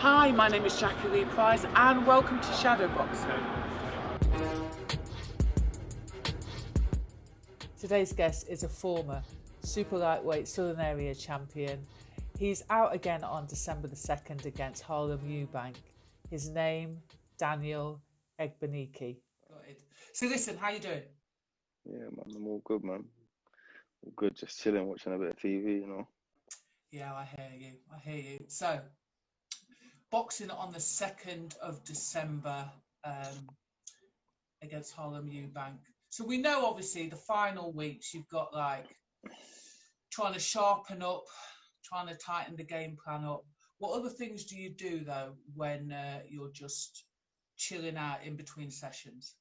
Hi, my name is Jackie Lee Price and welcome to Shadowboxruk. Today's guest is a former super lightweight Southern Area champion. He's out again on December the 2nd against Harlem Eubank. His name, Daniel Egbunike. So listen, how you doing? Yeah, man, I'm all good, man. All good, just chilling, watching a bit of TV, you know. Yeah, I hear you. So, boxing on the 2nd of December against Harlem Eubank. So we know, obviously, the final weeks you've got like trying to sharpen up, trying to tighten the game plan up. What other things do you do though when you're just chilling out in between sessions?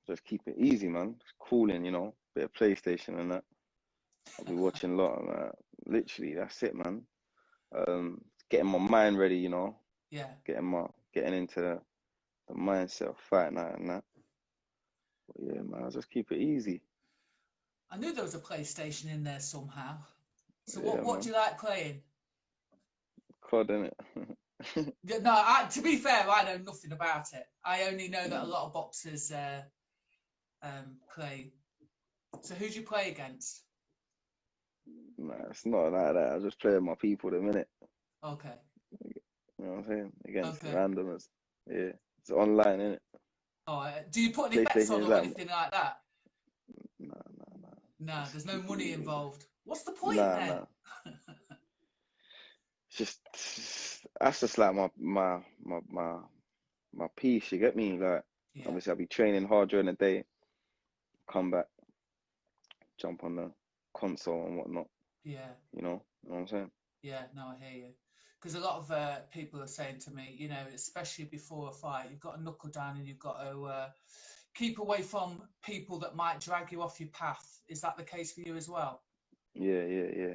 Just keep it easy, man. Just cooling, you know. Bit of PlayStation and that. I'll be watching a lot of that. Literally, that's it, man. Getting my mind ready, you know. Yeah. Getting into the mindset of fight night and that. But yeah, man, I just keep it easy. I knew there was a PlayStation in there somehow. So Yeah, what do you like playing? COD, innit? No, to be fair, I know nothing about it. I only know that a lot of boxers play. So who do you play against? Nah, it's not like that. I just play with my people the minute. Okay. You know what I'm saying? Against randomers. Yeah. It's online, innit? Oh, do you put any bets on or anything like that? Nah. No, there's no money involved. What's the point then? Nah. Just that's just like my piece. You get me? Like obviously I'll be training hard during the day, come back, jump on the console and whatnot. Yeah. You know what I'm saying? Yeah, no, I hear you. Because a lot of people are saying to me, you know, especially before a fight, you've got to knuckle down and you've got to keep away from people that might drag you off your path. Is that the case for you as well? Yeah. Yeah.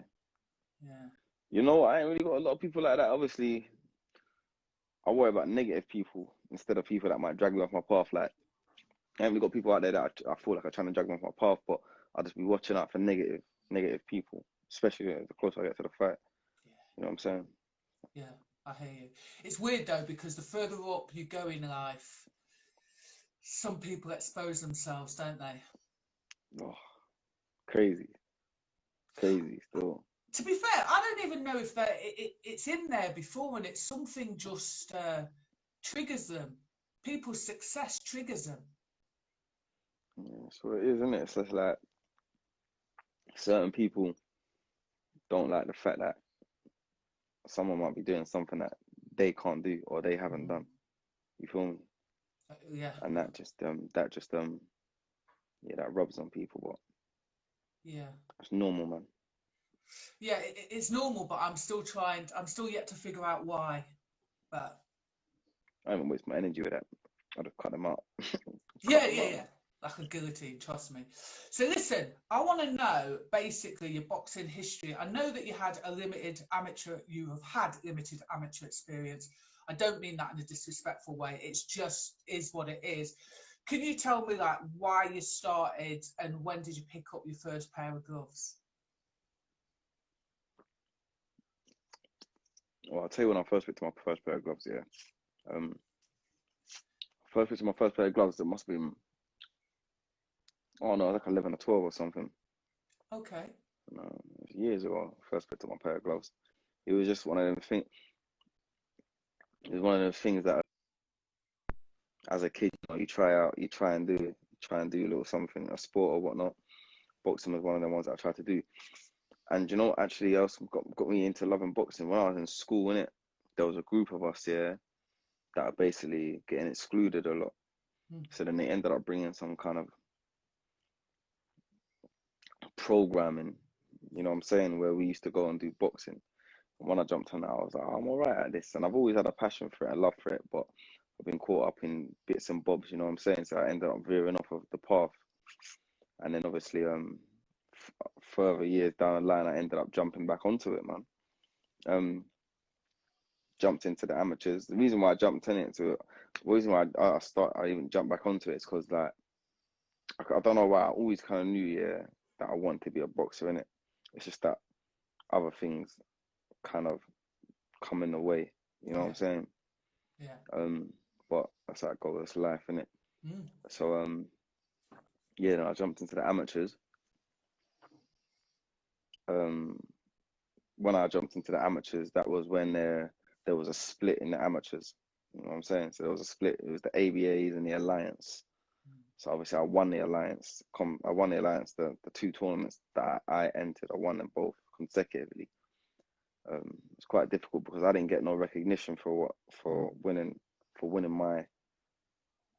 You know, I ain't really got a lot of people like that. Obviously, I worry about negative people instead of people that might drag me off my path. Like, I ain't really got people out there that I feel like are trying to drag me off my path, but I'll just be watching out for negative people, especially the closer I get to the fight. Yeah. You know what I'm saying? Yeah, I hear you. It's weird though, because the further up you go in life, some people expose themselves, don't they? Oh, crazy still. To be fair, I don't even know if it's in there before, and it's something just triggers them. People's success triggers them. Yeah, that's what it is, isn't it? It's just like certain people don't like the fact that someone might be doing something that they can't do or they haven't done. You feel me? Yeah. And that rubs on people, but yeah, it's normal, man. Yeah, it's normal, but I'm still yet to figure out why. But I haven't wasted my energy with that. I'd have cut them out. Yeah. Like a guillotine, trust me. So listen, I want to know basically your boxing history. I know that you have had limited amateur experience. I don't mean that in a disrespectful way. It's just is what it is. Can you tell me like why you started and when did you pick up your first pair of gloves? Well, I'll tell you when I first picked up my first pair of gloves, yeah. First picked up my first pair of gloves, it must have been, like 11 or 12 or something. Okay. No, years ago, first picked up my pair of gloves. It was just one of them things. It was one of those things that, as a kid, you try and do a little something, a sport or whatnot. Boxing was one of the ones that I tried to do. And you know, actually, else got me into loving boxing when I was in school. Innit? There was a group of us here that are basically getting excluded a lot. So then they ended up bringing some kind of programming, you know what I'm saying, where we used to go and do boxing. And when I jumped on that, I was like, I'm all right at this. And I've always had a passion for it, a love for it, but I've been caught up in bits and bobs, you know what I'm saying? So I ended up veering off of the path. And then obviously, further years down the line, I ended up jumping back onto it, man. Jumped into the amateurs. The reason why I jumped into it, the reason why I even jumped back onto it is because, like, I don't know why, I always kind of knew, that I wanted to be a boxer, innit? It's just that other things kind of come in the way. You know what I'm saying? Yeah. But that's how it goes. It's life, innit? Mm. So yeah, then I jumped into the amateurs. When I jumped into the amateurs, that was when there was a split in the amateurs. You know what I'm saying? So there was a split. It was the ABAs and the Alliance. So obviously I won the Alliance. I won the Alliance. The two tournaments that I entered, I won them both consecutively. It's quite difficult because I didn't get no recognition for winning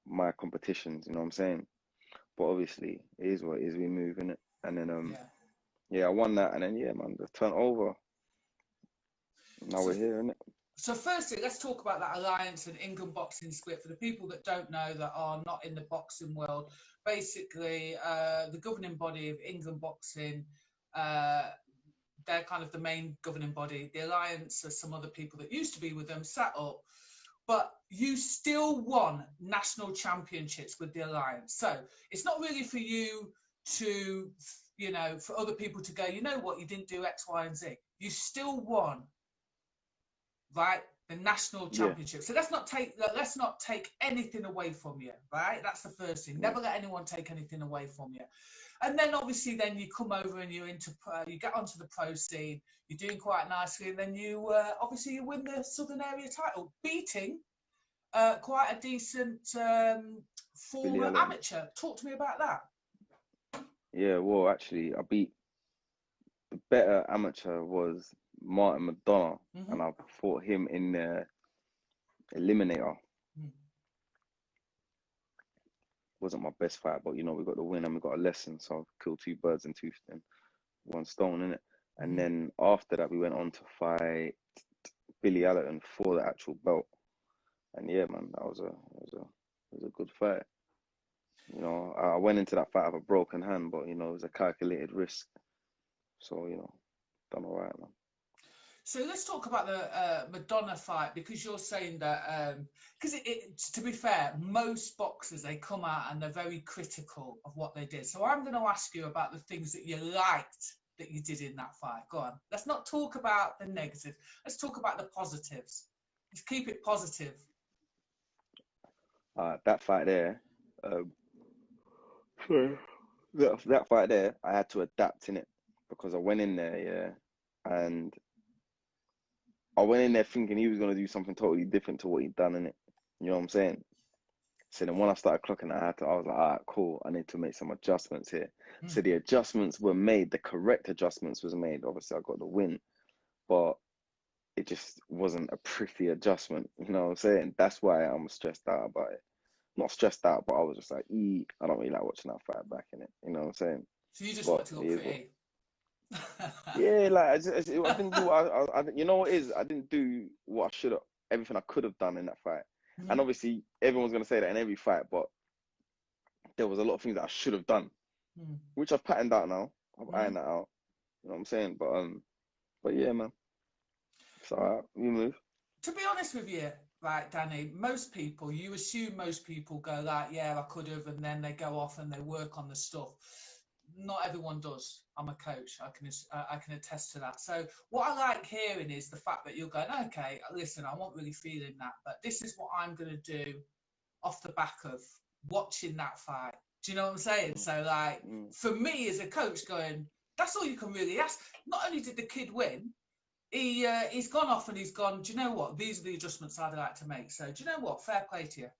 my competitions. You know what I'm saying? But obviously it is what it is. We move in it, and then yeah, I won that, and then yeah, man, just turned over. Now we're here, innit? So firstly, let's talk about that Alliance and England boxing split. For the people that don't know, that are not in the boxing world, basically the governing body of England boxing, they're kind of the main governing body. The Alliance are some other people that used to be with them, set up. But you still won national championships with the Alliance. So it's not really for you to, you know, for other people to go, you know what, you didn't do X, Y, and Z. You still won, right? The national championship. So let's not take anything away from you, right? That's the first thing. Never let anyone take anything away from you. And then obviously then you come over and you're into you get onto the pro scene. You're doing quite nicely, and then you obviously you win the Southern Area title, beating quite a decent former amateur. Talk to me about that. Yeah, well, actually, I beat the better amateur was Martin McDonough, and I fought him in the eliminator. Wasn't my best fight, but you know, we got the win and we got a lesson, so I've killed two birds and one stone, innit? And then after that, we went on to fight Billy Allerton for the actual belt. And yeah, man, that was a good fight. You know, I went into that fight with a broken hand, but you know, it was a calculated risk. So you know, done all right, man. So let's talk about the Madonna fight, because you're saying that because to be fair, most boxers, they come out and they're very critical of what they did. So I'm going to ask you about the things that you liked that you did in that fight. Go on. Let's not talk about the negatives. Let's talk about the positives. Let's keep it positive. That fight there, that fight there, I had to adapt in it because I went in there, yeah, and I went in there thinking he was gonna do something totally different to what he'd done in it. You know what I'm saying? So then when I started clocking, I was like, all right, cool. I need to make some adjustments here. So the adjustments were made. The correct adjustments was made. Obviously, I got the win, but it just wasn't a pretty adjustment. You know what I'm saying? That's why I'm stressed out about it. Not stressed out, but I was just like, I don't really like watching that fight back in it. You know what I'm saying? So you just want to look pretty. Yeah, like I didn't do what you know what it is? I didn't do what I should have, everything I could have done in that fight. And obviously everyone's gonna say that in every fight, but there was a lot of things that I should have done, which I've patterned out now. I've ironed that out. You know what I'm saying? But yeah, man. It's alright. We move. To be honest with you, right, Danny, most people, you assume most people go like, yeah, I could have, and then they go off and they work on the stuff. Not everyone does. I'm a coach. I can attest to that. So what I like hearing is the fact that you're going, okay, listen, I wasn't really feeling that, but this is what I'm going to do off the back of watching that fight. Do you know what I'm saying? So like, for me as a coach going, that's all you can really ask. Not only did the kid win, he's gone off and he's gone, do you know what? These are the adjustments I'd like to make. So do you know what? Fair play to you.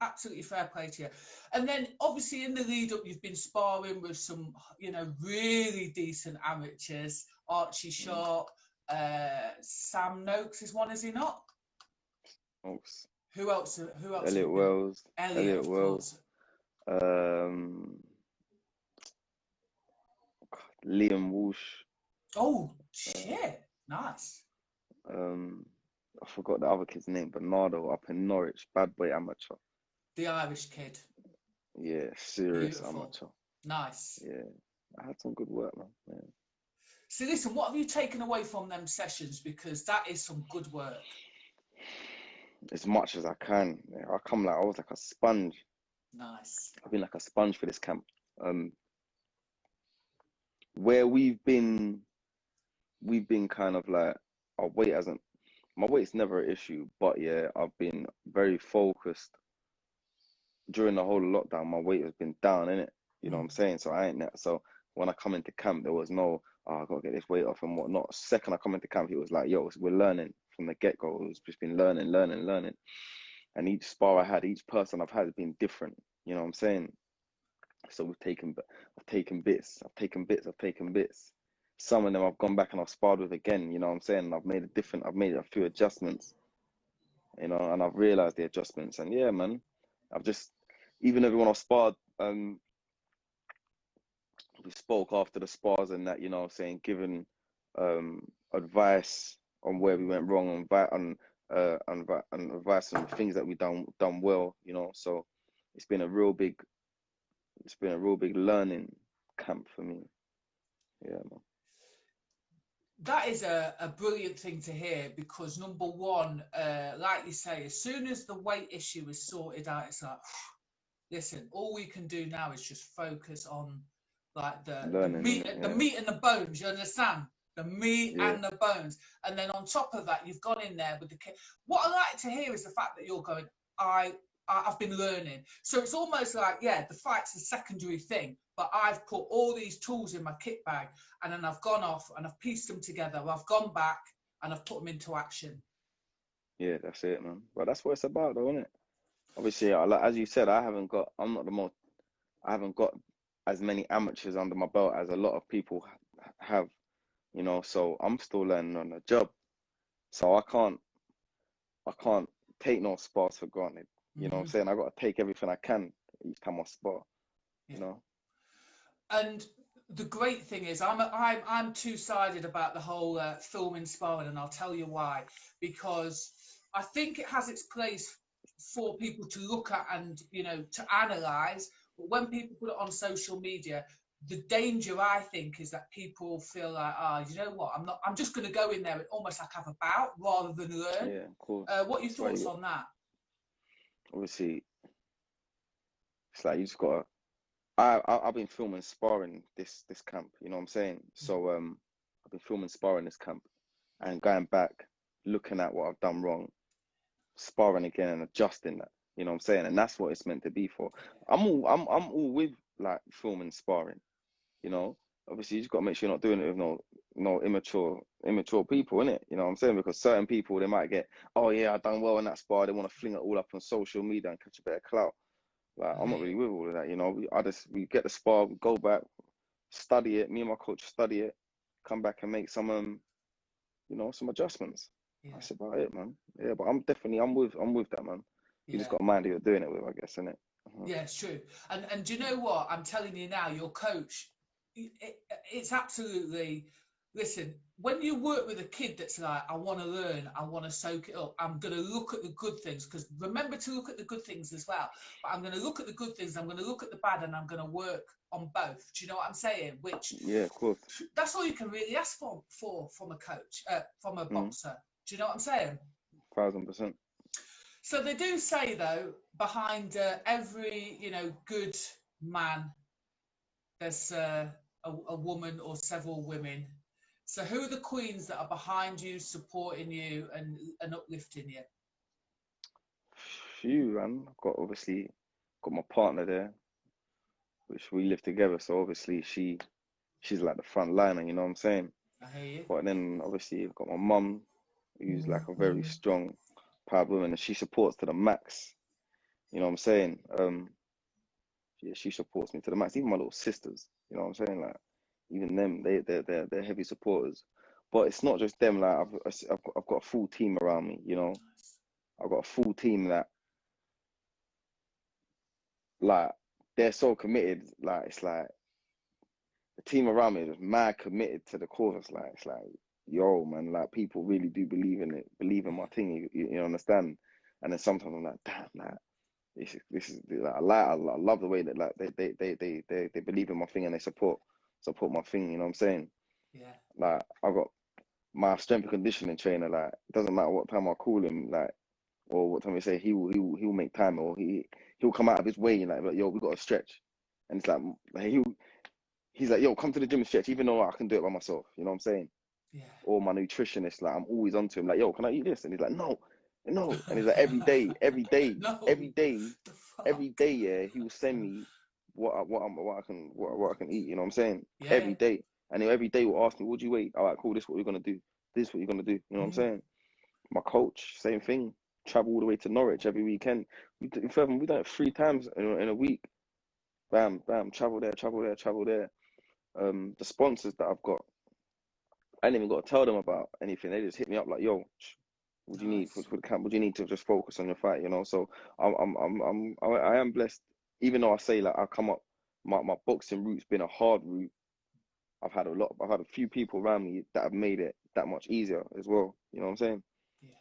Absolutely fair play to you. And then obviously in the lead up, you've been sparring with some, you know, really decent amateurs. Archie Sharp, Sam Noakes is one, is he not? Noakes. Who else? Elliot Wells. Elliot, of course. Liam Walsh. Oh shit! Nice. I forgot the other kid's name. Bernardo up in Norwich. Bad boy amateur. The Irish kid. Yeah, serious Beautiful. amateur. Nice. Yeah, I had some good work, man. Yeah. So listen, what have you taken away from them sessions? Because that is some good work. As much as I can. Yeah, I was like a sponge. Nice. I've been like a sponge for this camp. Where we've been we've been kind of like, our weight hasn't, my weight's never an issue, but yeah, I've been very focused during the whole lockdown. My weight has been down, innit? You know what I'm saying? So I ain't that. So when I come into camp, there was no, oh, I gotta get this weight off and whatnot. Second I come into camp, it was like, yo, we're learning from the get go. It's just been learning. And each spar I had, each person I've had has been different. You know what I'm saying? So I've taken bits. I've taken bits. Some of them I've gone back and I've sparred with again. You know what I'm saying? And I've made a few adjustments. You know, and I've realized the adjustments. And yeah, man, I've just, even everyone I've sparred, we spoke after the spars and that, you know, saying, giving advice on where we went wrong, and advice on things that we done well, you know. So it's been a real big learning camp for me. Yeah, man. That is a brilliant thing to hear, because number one, like you say, as soon as the weight issue is sorted out, it's like, listen, all we can do now is just focus on like the meat, the meat and the bones. You understand? The meat and the bones. And then on top of that, you've gone in there with the kid. What I like to hear is the fact that you're going, I've been learning. So it's almost like, yeah, the fight's a secondary thing, but I've put all these tools in my kit bag, and then I've gone off and I've pieced them together. I've gone back and I've put them into action. Yeah, that's it, man. But that's what it's about, though, isn't it? Obviously, like, as you said, I haven't got as many amateurs under my belt as a lot of people have, you know, so I'm still learning on the job. So I can't take no spars for granted. You know what I'm saying? I got to take everything I can each time I spar, you know? And the great thing is, I'm two-sided about the whole filming sparring, and I'll tell you why. Because I think it has its place for people to look at and, you know, to analyze. But when people put it on social media, the danger, I think, is that people feel like, you know what, I'm just going to go in there and almost like have a bout rather than learn. Yeah, of course. What are your thoughts on that? Obviously, it's like you just gotta. I've been filming sparring this camp. You know what I'm saying? So I've been filming sparring this camp, and going back, looking at what I've done wrong, sparring again and adjusting that. You know what I'm saying? And that's what it's meant to be for. I'm all with like filming sparring. You know, obviously you just gotta make sure you're not doing it with no immature people, innit? You know what I'm saying? Because certain people, they might get, oh yeah, I done well in that spar. They want to fling it all up on social media and catch a bit of clout. Like, I'm not really with all of that, you know. We get the spar, we go back, study it. Me and my coach study it, come back and make some you know, some adjustments. Yeah. That's about it, man. Yeah, but I'm with that, man. You just got to mind who you're doing it with, I guess, innit? Yeah, it's true. And do you know what? I'm telling you now, your coach, it's absolutely, listen, when you work with a kid that's like, I want to learn, I want to soak it up, I'm going to look at the good things, because remember to look at the good things as well. But I'm going to look at the good things, I'm going to look at the bad, and I'm going to work on both. Do you know what I'm saying? Which, yeah, of course. That's all you can really ask for from a coach, from a boxer. Do you know what I'm saying? 1000%. So they do say, though, behind every, you know, good man, there's a woman or several women. So who are the queens that are behind you, supporting you and uplifting you? Phew, man. I've got my partner there, which we live together. So obviously she's like the front liner, you know what I'm saying? I hear you. But then obviously I've got my mum, who's like a very strong, proud woman, and she supports to the max. You know what I'm saying? Yeah, she supports me to the max. Even my little sisters, you know what I'm saying? Like, even them, they're heavy supporters. But it's not just them. Like, I've got a full team around me. You know, I've got a full team that, like, they're so committed. Like, it's like the team around me is mad committed to the cause. It's like, yo, man, like, people really do believe in it, believe in my thing. You understand? And then sometimes I'm like, damn, like, this is like, I love the way that, like, they believe in my thing and they support my thing. You know what I'm saying? Yeah. Like, I've got my strength and conditioning trainer. Like, it doesn't matter what time I call him, like, or what time we say, he'll make time, or he'll come out of his way, like, yo, we got to stretch, and it's like he's like, yo, come to the gym and stretch, even though I can do it by myself. You know what I'm saying? Yeah. Or my nutritionist, like I'm always onto him, like, yo, can I eat this? And he's like, no, no. And he's like, every day, No. The fuck? yeah, he will send me what I can eat. You know what I'm saying? Yeah. Every day, and every day will ask me, "Would you wait? All right, cool. This is what we're gonna do. This is what you're gonna do." You know what I'm saying? My coach, same thing. Travel all the way to Norwich every weekend. We done it 3 times in a week. Bam, bam. Travel there, travel there, travel there. The sponsors that I've got, I didn't even got to tell them about anything. They just hit me up like, "Yo, what do you need for Nice. the camp? What do you need to just focus on your fight?" You know. So I am blessed. Even though I say like I come up, my boxing route's been a hard route. I've had a few people around me that have made it that much easier as well. You know what I'm saying? Yeah.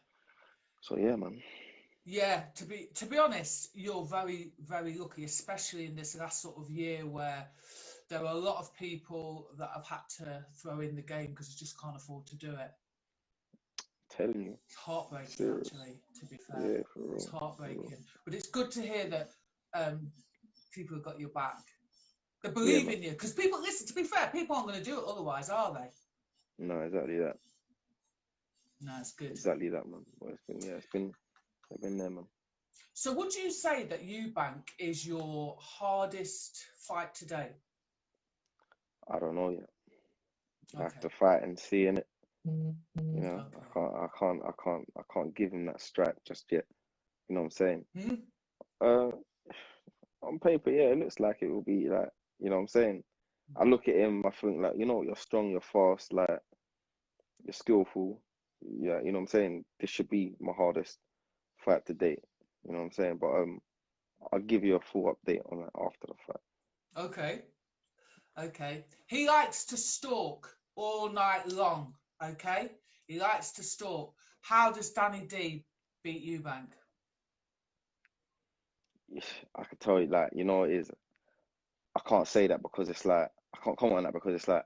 So yeah, man. Yeah, to be honest, you're very, very lucky, especially in this last sort of year where there are a lot of people that have had to throw in the game because they just can't afford to do it. Telling you, It's heartbreaking, serious. actually, to be fair. Yeah, for It's real, for real. heartbreaking. But it's good to hear that people have got your back. They Yeah, believe man. in you. Because people, listen, to be fair, people aren't going to do it otherwise, are they? No, exactly that. No, it's good. Exactly that, man. Well, it's been there, man. So would you say that Eubank is your hardest fight today? I don't know yet. I have Okay. to fight and see in it. You know, Okay. I can't give him that strike just yet. You know what I'm saying? Hmm? Uh, on paper, yeah, it looks like it will be like, you know what I'm saying? I look at him, I think like, you know, you're strong, you're fast, like you're skillful. Yeah, you know what I'm saying? This should be my hardest fight to date. You know what I'm saying? But I'll give you a full update on that after the fight. Okay. Okay. He likes to stalk all night long. Okay. He likes to stalk. How does Danny D beat Eubank? I can tell you, like, you know, it is. I can't say that because it's like I can't comment on that because it's like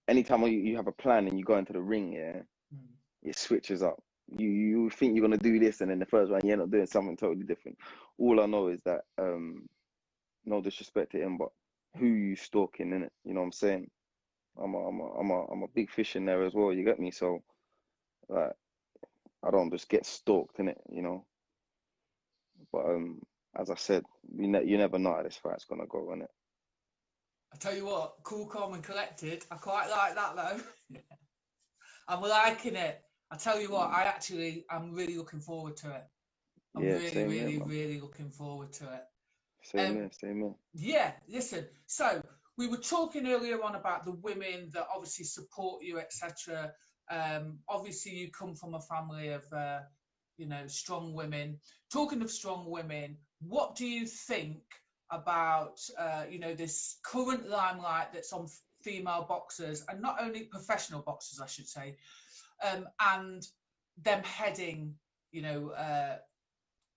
anytime you have a plan and you go into the ring, yeah, Hmm. it switches up. You think you're gonna do this, and then the first round you end up doing something totally different. All I know is that no disrespect to him, but who you stalking in it? You know what I'm saying? I'm a big fish in there as well. You get me? So like I don't just get stalked in it, you know. But as I said, you never know how this fight's gonna go, innit? I tell you what, cool, calm, and collected. I quite like that though. I'm liking it. I tell you what, I'm really looking forward to it. I'm Yeah, really, same here, really, man. really looking forward to it. Same Um, here, same here. yeah, listen. So we were talking earlier on about the women that obviously support you, etc. Obviously, you come from a family of, strong women. Talking of strong women, what do you think about, this current limelight that's on female boxers, and not only professional boxers, I should say, and them heading, you know,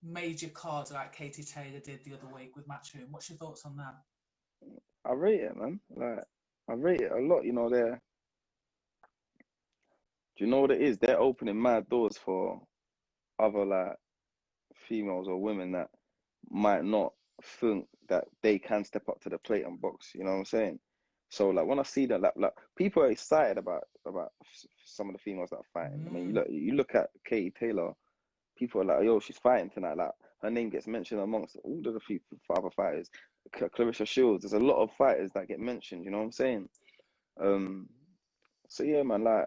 major cards like Katie Taylor did the other week with Matchroom. What's your thoughts on that? I rate it, man. Like I rate it a lot. You know, do you know what it is? They're opening mad doors for other like females or women that might not think that they can step up to the plate and box. You know what I'm saying? So like when I see that, like people are excited about some of the females that are fighting. I mean, Mm. you look at Katie Taylor. People are like, yo, she's fighting tonight. Like her name gets mentioned amongst all of the other fighters. Clarissa Shields. There's a lot of fighters that get mentioned. You know what I'm saying? Um, so yeah, man. Like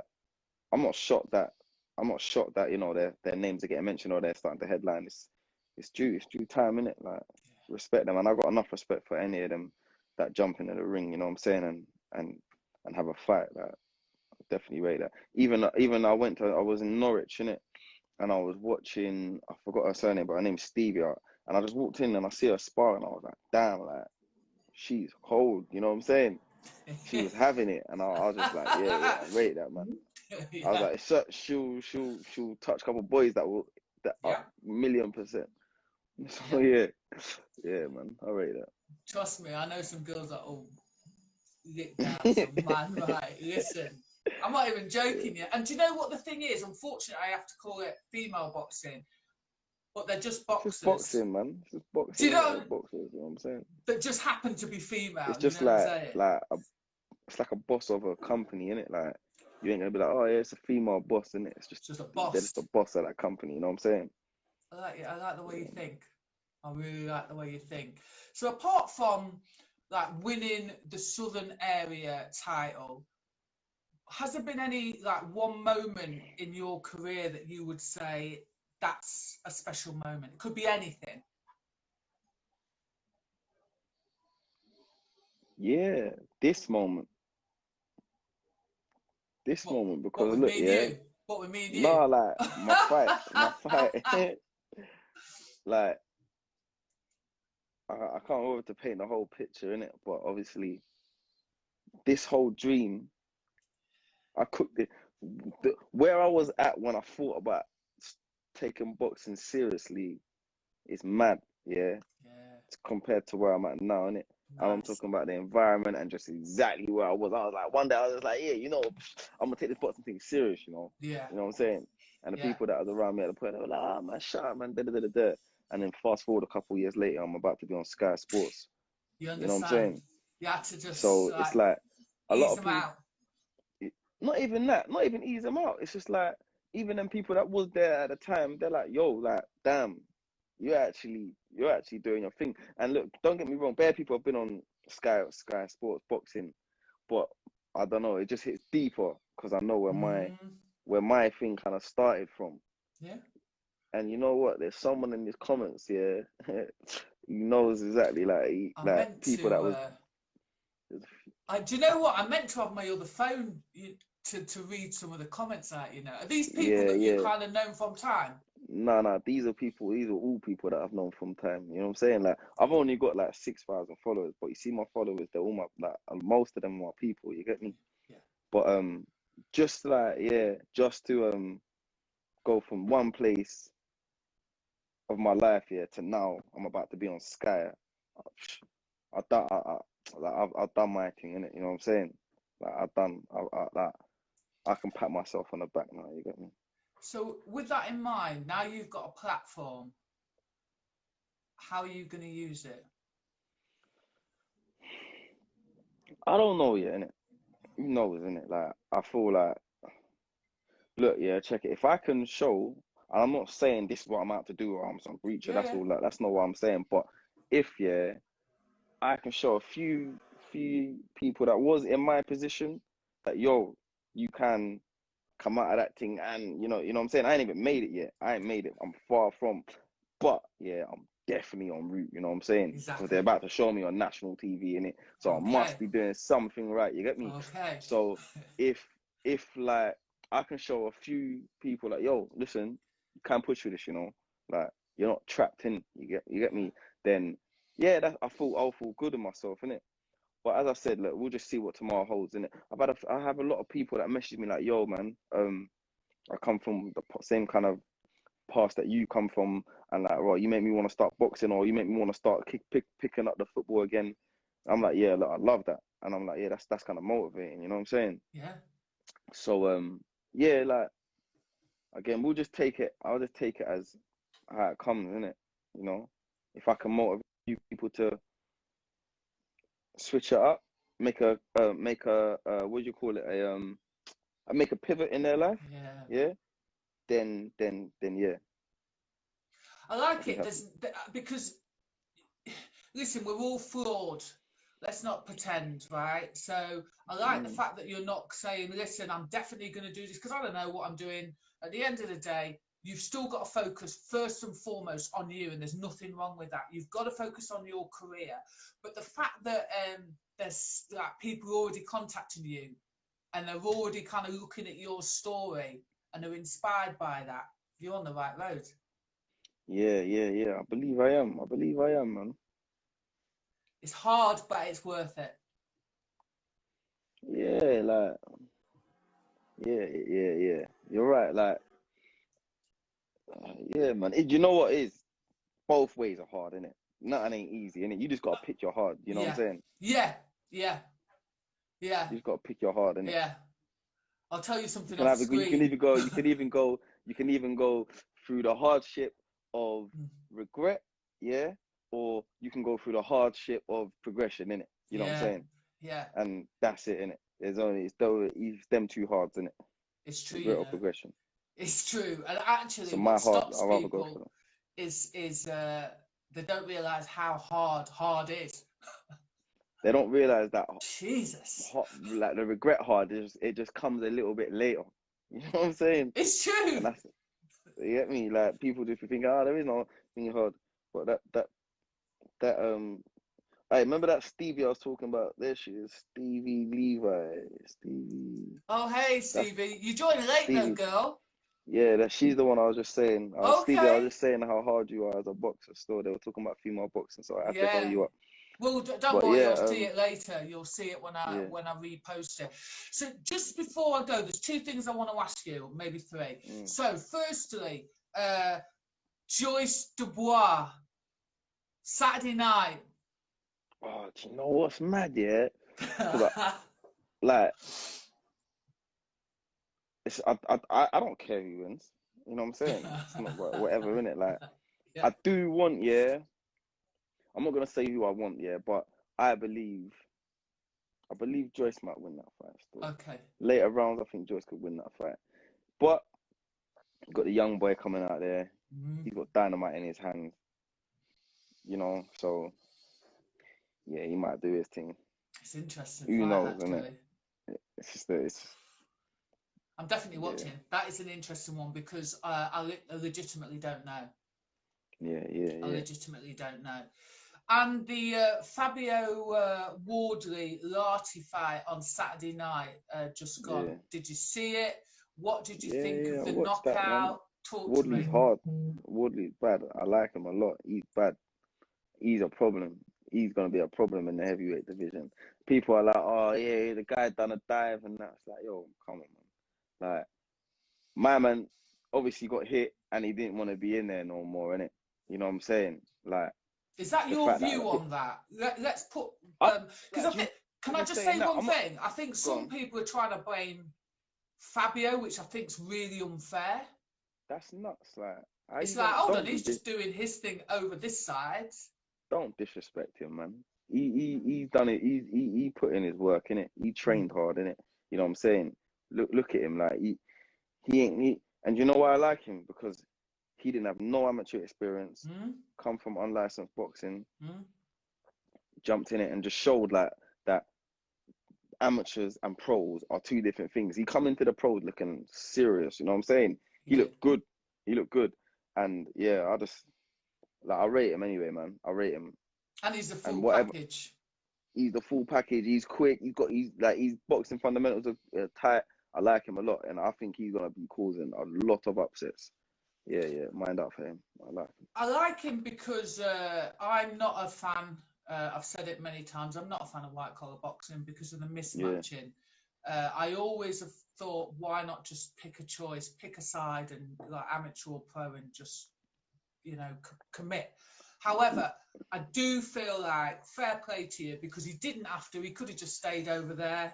I'm not shocked that you know their names are getting mentioned or they're starting to headline. It's due time, innit? Like respect them, and I got enough respect for any of them that jump into the ring. You know what I'm saying? And have a fight. Like definitely rate that. Even I was in Norwich, innit? And I was watching, I forgot her surname, but her name's Stevie. And I just walked in and I see her sparring. I was like, damn, like, she's cold. You know what I'm saying? She was having it. And I was just like, yeah, I rate that, man. I was Yeah. like, she'll touch a couple of boys that are Yeah. 1,000,000%. Yeah. So yeah, man, I rate Trust me, I know some girls that will lick down some that. man. Right, listen. I'm not even joking yet. And do you know what the thing is? Unfortunately, I have to call it female boxing, but they're just It's just boxers. boxing, man. It's just Do you boxing, innit? know They're boxers, you know what I'm saying? that just happen to be female? It's You know just what I'm saying? it's like a boss of a company, innit? Like you ain't gonna be like, oh yeah, it's a female boss, innit? It's It's just a they're just boss. the boss of that company. You know what I'm saying? I like it. I like the way you think. I really like the way you think. So apart from like winning the Southern Area title, has there been any like one moment in your career that you would say that's a special moment? It could be anything. Yeah, this moment, What what because with look, me and yeah, you? What with me and you? nah, like my fight, like I can't remember to paint the whole picture in it, but obviously this whole dream, I cooked it. Where I was at when I thought about taking boxing seriously is mad, yeah, Yeah, compared to where I'm at now, innit? And I'm nice. talking about the environment and just exactly where I was. I was like, one day I was just like, yeah, I'm gonna take this boxing thing serious, Yeah, You know what I'm saying? And the yeah. people that was around me at the point, they were like, ah, man, shut up, man, da da da da da. And then fast forward a couple of years later, I'm about to be on Sky Sports. You You know what I'm understand? saying? You had to just So it's like like a lot ease of them people, out. not even that, not even ease them out. It's just like, even them people that was there at the time, they're like, yo, like, damn, you're actually doing your thing. And look, don't get me wrong, bare people have been on Sky Sports boxing, but I don't know, it just hits deeper because I know Mm, where my thing kind of started from. yeah, And you know what? There's someone in these comments, yeah, he knows exactly I like meant people that to. was. Do you know what? I meant to have my other phone to read some of the comments out. Are these people Yeah, that you yeah. kind of known from time? Nah. These are all people that I've known from time. You know what I'm saying? Like, I've only got like 6,000 followers, but you see my followers, they're all my like, most of them are my people. You get me? Yeah. But just like yeah, just to go from one place of my life here to now, I'm about to be on Sky. I've done, like, I've done my thing in it. You know what I'm saying? Like like, I can pat myself on the back now. You get me? So with that in mind, now you've got a platform. How are you going to use it? I don't know yet, innit? You know, isn't it? Like, I feel like, look, yeah, check it. If I can show, and I'm not saying this is what I'm out to do or I'm some breacher. Yeah, That's yeah. all. Like, that's not what I'm saying. But if yeah, I can show a few people that was in my position that yo, you can come out of that thing, and you know what I'm saying. I ain't even made it yet. I ain't made it. I'm far from. But yeah, I'm definitely en route. You know what I'm saying? Because they're Exactly. about to show me on national TV in it, so I Okay. must be doing something right. You get me? Okay. So if like I can show a few people like, yo, listen, you can push through this. Like you're not trapped in. You get Yeah. me? Then yeah, that I'll feel good in myself, innit? But as I said, look, we'll just see what tomorrow holds, innit? I have a lot of people that message me like, yo, man, I come from the same kind of past that you come from, and like, well, you make me want to start boxing, or you make me want to start picking up the football again. I'm like, yeah, look, I love that, and I'm like, yeah, that's kind of motivating, you know what I'm saying? Yeah. So yeah, like again, we'll just take it. I'll just take it as how it comes, innit? You know, if I can motivate you people to switch it up, make a what do you call it? Make a pivot in their life, Yeah. yeah. Then yeah, I I'll like be it. happy. Because listen, we're all flawed. Let's not pretend, right? So I like the Mm. fact that you're not saying, listen, I'm definitely going to do this because I don't know what I'm doing. At the end of the day, you've still got to focus first and foremost on you, and there's nothing wrong with that. You've got to focus on your career. But the fact that there's like people already contacting you and they're already kind of looking at your story and are inspired by that, you're on the right road. Yeah. I believe I am. I believe I am, man. It's hard, but it's worth it. Yeah, like yeah. You're right. Like yeah, man. You know what it is? Both ways are hard, innit? Nothing ain't easy, innit? You just gotta pick your hard. You know what I'm Yeah, saying? yeah, yeah, yeah, You just gotta pick your hard, innit? yeah. I'll tell you You something can off have it. You can screen. even go. You can even go through the hardship of regret, yeah, or you can go through the hardship of progression, innit? You know what I'm Yeah, saying? yeah. And that's it, innit? it's them two hards, isn't it? It's true, Regret or progression. It's true. And actually, So what my hard, stops I'd rather go for people them. is they don't realise how hard is. They don't realise that Jesus. like the regret hard it just comes a little bit later. You know what I'm saying? It's true. And that's, you get me? Like people just think, there is no thing hard, but I remember that Stevie I was talking about. There she is, Stevie Levi. Stevie. Oh, hey, Stevie. You joined late, Stevie. though, girl. Yeah, she's the one I was just saying. Stevie, I was Okay. just saying how hard you are as a boxer. Still, they were talking about female boxing, so I had to go Yeah. you up. Well, don't But worry. yeah, You'll see it later. You'll see it when I repost it. So just before I go, there's two things I want to ask you, maybe three. So firstly, Joyce Dubois, Saturday night. Oh, do you know what's mad? Yeah, like it's I don't care who wins. You know what I'm saying? It's not whatever, innit? Like Yeah. I do want, yeah. I'm not gonna say who I want, yeah, but I believe Joyce might win that fight still. Okay. Later rounds, I think Joyce could win that fight. But you've got the young boy coming out there. He's got dynamite in his hands. You know, so yeah, he might do his thing. It's interesting. Who knows, isn't it? It's just I'm definitely watching. That is an interesting one because I legitimately don't know. Yeah. I legitimately don't know. And the Fabio Wardley Lartify on Saturday night just gone. Yeah. Did you see it? What did you think of the knockout? That, Talk Wardley's to me. hard. Wardley's bad. I like him a lot. He's bad. He's a problem. He's gonna be a problem in the heavyweight division. People are like, oh yeah, the guy done a dive and that's like, yo, come on, man. Like, my man obviously got hit and he didn't want to be in there no more, innit? You know what I'm saying? Like, is that your view on that? Let's put because I think. Can I just say one thing? I think some people are trying to blame Fabio, which I think is really unfair. That's nuts. Like, it's like, hold on, he's just doing his thing over this side. Don't disrespect him, man. He's done it. He put in his work, innit? He trained hard, innit? You know what I'm saying? Look at him. Like he ain't. And you know why I like him? Because he didn't have no amateur experience. Come from unlicensed boxing. Jumped in it and just showed like that. Amateurs and pros are two different things. He come into the pros looking serious. You know what I'm saying? He looked good. And yeah, I rate him anyway, man. I rate him. And he's the full package. He's the full package. He's quick. He's boxing fundamentals are tight. I like him a lot, and I think he's gonna be causing a lot of upsets. Yeah, mind up for him. I like him because I'm not a fan. I've said it many times. I'm not a fan of white collar boxing because of the mismatching. I always have thought, why not just pick a choice, pick a side, and like amateur or pro, and just commit. However, I do feel like fair play to you because he didn't have to. He could have just stayed over there,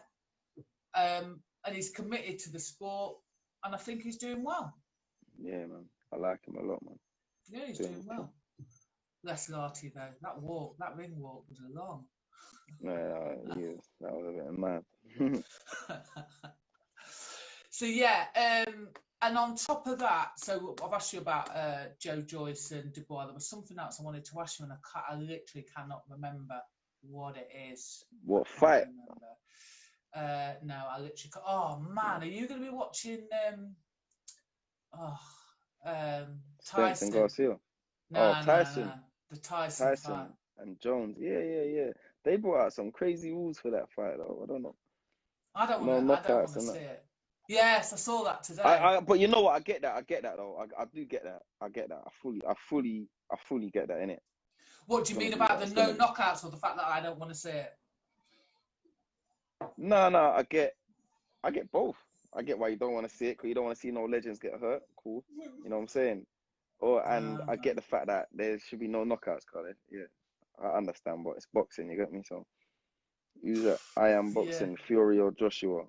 and he's committed to the sport, and I think he's doing well. Yeah, man. I like him a lot, man. Yeah, he's doing well. Less Larty though. That ring walk was long. Yeah, that was a bit mad. So yeah, and on top of that, so I've asked you about Joe Joyce and Dubois. There was something else I wanted to ask you, and I literally cannot remember what it is. What fight? No, I literally. Oh man, are you going to be watching? Tyson Garcia. Tyson. No. The Tyson fight. And Jones. Yeah. They brought out some crazy rules for that fight, though. I don't know. I don't want to see it. Yes, I saw that today. But you know what? I get that though. I do get that. I get that. I fully get that, innit? What do you mean about the no knockouts or the fact that I don't want to see it? No, I get both. I get why you don't want to see it because you don't want to see no legends get hurt. Cool. You know what I'm saying? And I get the fact that there should be no knockouts, Carly. Yeah, I understand, but it's boxing. You get me? So, I am boxing Fury or Joshua.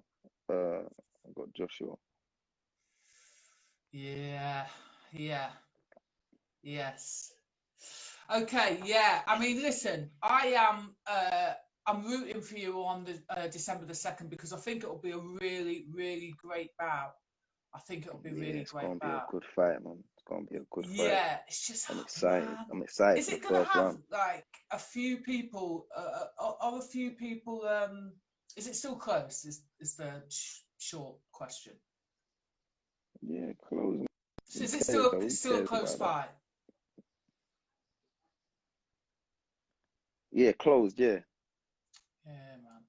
I've got Joshua. Yeah. Yes. Okay. Yeah. I mean, listen. I am I'm rooting for you on the December the 2nd because I think it'll be a really, really great bout. I think it'll be really it's great gonna be a bout. good fight, man. It's gonna be a good fight. Yeah, it's just I'm excited. man. I'm excited Is for it the gonna first have round. like a few people? Are a few people? Is it still close? Is the short question. Yeah, close. So is it still Who a cares close about that? fight? Yeah, closed. Yeah. Yeah, man.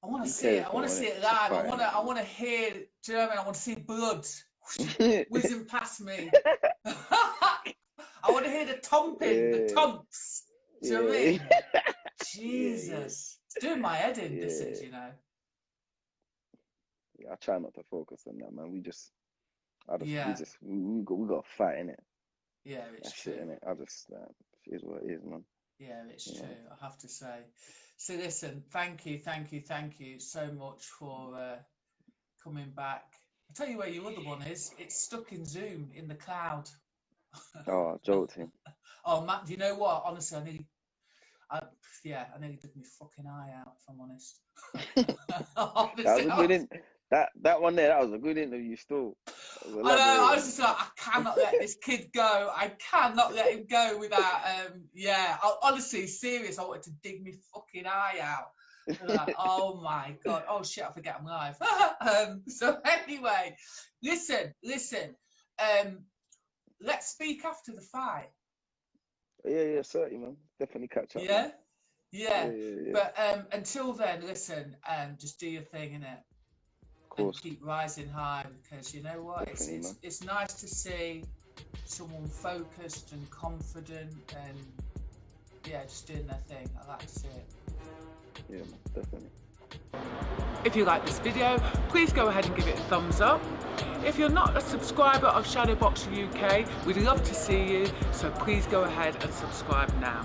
I want to Who see it. cares I though, want to see innit? it It's a live. fight, innit? I want to hear. Do you know what I mean? I want to see blood whizzing past me. I want to hear the tomping, the tomps. Do you know what I mean? Jesus, it's doing my head in. This is, you know. Yeah, I try not to focus on that, man. We got to fight in it. Yeah, it's true. It, innit? It is what it is, man. Yeah, it's true. I have to say. So listen, thank you so much for coming back. I'll tell you where your other one is. It's stuck in Zoom in the cloud. Oh, joking. Oh, Matt, do you know what? Honestly, I nearly took my fucking eye out, if I'm honest. Honestly, that one there, that was a good interview still. I know, I was just like, I cannot let this kid go. I cannot let him go without, honestly, serious, I wanted to dig my fucking eye out. Like, oh my God, oh shit, I forget I'm live. So anyway, listen, let's speak after the fight. Yeah, certainly, man. Definitely catch up. Yeah. But until then, listen, just do your thing, innit? And keep rising high, because you know what? It's nice to see someone focused and confident and just doing their thing. I like to see it. Yeah, definitely. If you like this video, please go ahead and give it a thumbs up. If you're not a subscriber of Shadowboxruk UK, we'd love to see you, so please go ahead and subscribe now.